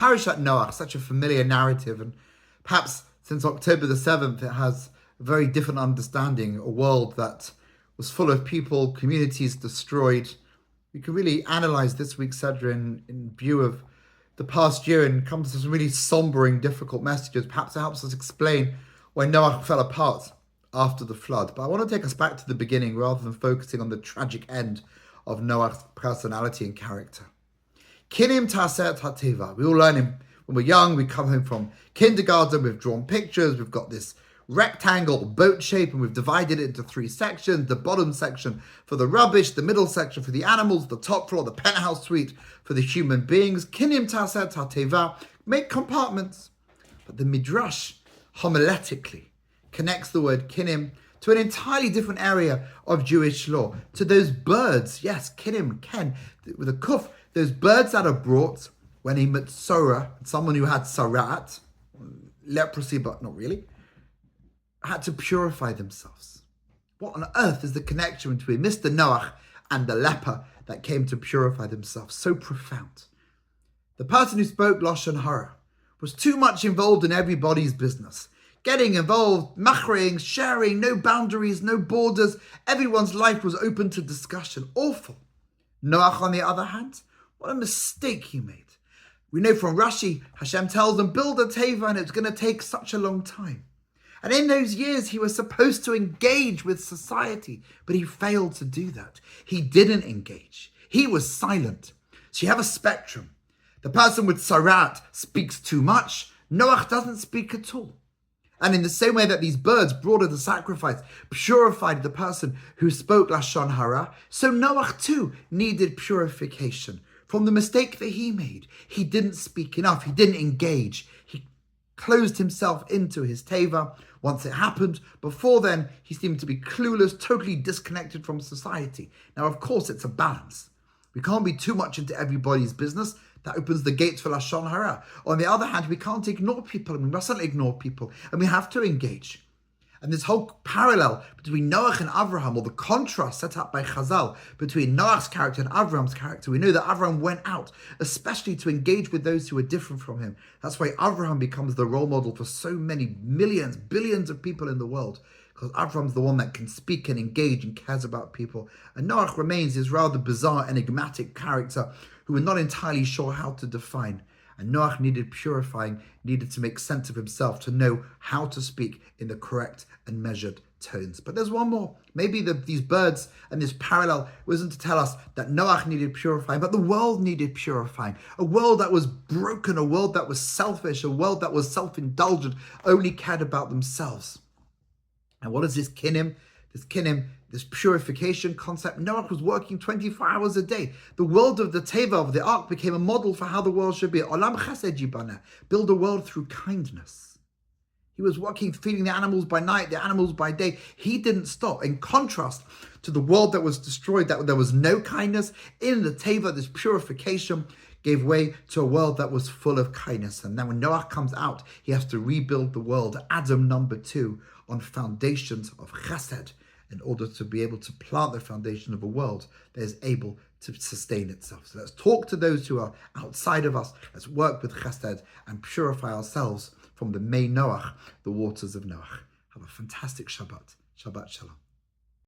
Parashat Noach, such a familiar narrative, and perhaps since October the 7th, it has a very different understanding, a world that was full of people, communities destroyed. We can really analyze this week's Seder in view of the past year and come to some really sombering, difficult messages. Perhaps it helps us explain why Noach fell apart after the flood. But I want to take us back to the beginning rather than focusing on the tragic end of Noach's personality and character. Kinim Taset Hateva. We all learn him when we're young. We come home from kindergarten, we've drawn pictures, we've got this rectangle boat shape, and we've divided it into three sections: the bottom section for the rubbish, the middle section for the animals, the top floor, the penthouse suite for the human beings. Kinim Taset Hateva. Make compartments. But the Midrash homiletically connects the word kinim to an entirely different area of Jewish law, to those birds, yes, kinim, ken, with a kuf, those birds that are brought when a mitzora, someone who had sarat, leprosy, but not really, had to purify themselves. What on earth is the connection between Mr. Noach and the leper that came to purify themselves? So profound. The person who spoke Lashon Hara was too much involved in everybody's business. Getting involved, machreing, sharing, no boundaries, no borders. Everyone's life was open to discussion. Awful. Noach, on the other hand, what a mistake he made. We know from Rashi, Hashem tells him, build a teva, and it's going to take such a long time. And in those years, he was supposed to engage with society, but he failed to do that. He didn't engage. He was silent. So you have a spectrum. The person with sarat speaks too much. Noach doesn't speak at all. And in the same way that these birds brought as a sacrifice purified the person who spoke Lashon Hara, so Noach too needed purification from the mistake that he made. He didn't speak enough. He didn't engage. He closed himself into his teva once it happened. Before then, he seemed to be clueless, totally disconnected from society. Now, of course, it's a balance. We can't be too much into everybody's business. That opens the gates for Lashon Hara. On the other hand, we can't ignore people, and we mustn't ignore people, and we have to engage. And this whole parallel between Noach and Avraham, or the contrast set up by Chazal between Noach's character and Avraham's character, we know that Avraham went out, especially to engage with those who were different from him. That's why Avraham becomes the role model for so many millions, billions of people in the world, because Avraham's the one that can speak and engage and cares about people. And Noach remains this rather bizarre, enigmatic character who we're not entirely sure how to define. And Noach needed purifying, needed to make sense of himself, to know how to speak in the correct and measured tones. But there's one more. Maybe these birds and this parallel wasn't to tell us that Noach needed purifying, but the world needed purifying. A world that was broken, a world that was selfish, a world that was self-indulgent, only cared about themselves. And what is this kinim? This purification concept. Noach was working 24 hours a day. The world of the teva, of the ark, became a model for how the world should be. Olam chesed yibana. Build a world through kindness. He was working, feeding the animals by night, the animals by day. He didn't stop. In contrast to the world that was destroyed, that there was no kindness, in the teva, this purification gave way to a world that was full of kindness. And then when Noach comes out, he has to rebuild the world, Adam number 2, on foundations of chesed, in order to be able to plant the foundation of a world that is able to sustain itself. So let's talk to those who are outside of us. Let's work with chesed and purify ourselves from the Mei Noach, the waters of Noach. Have a fantastic Shabbat. Shabbat Shalom.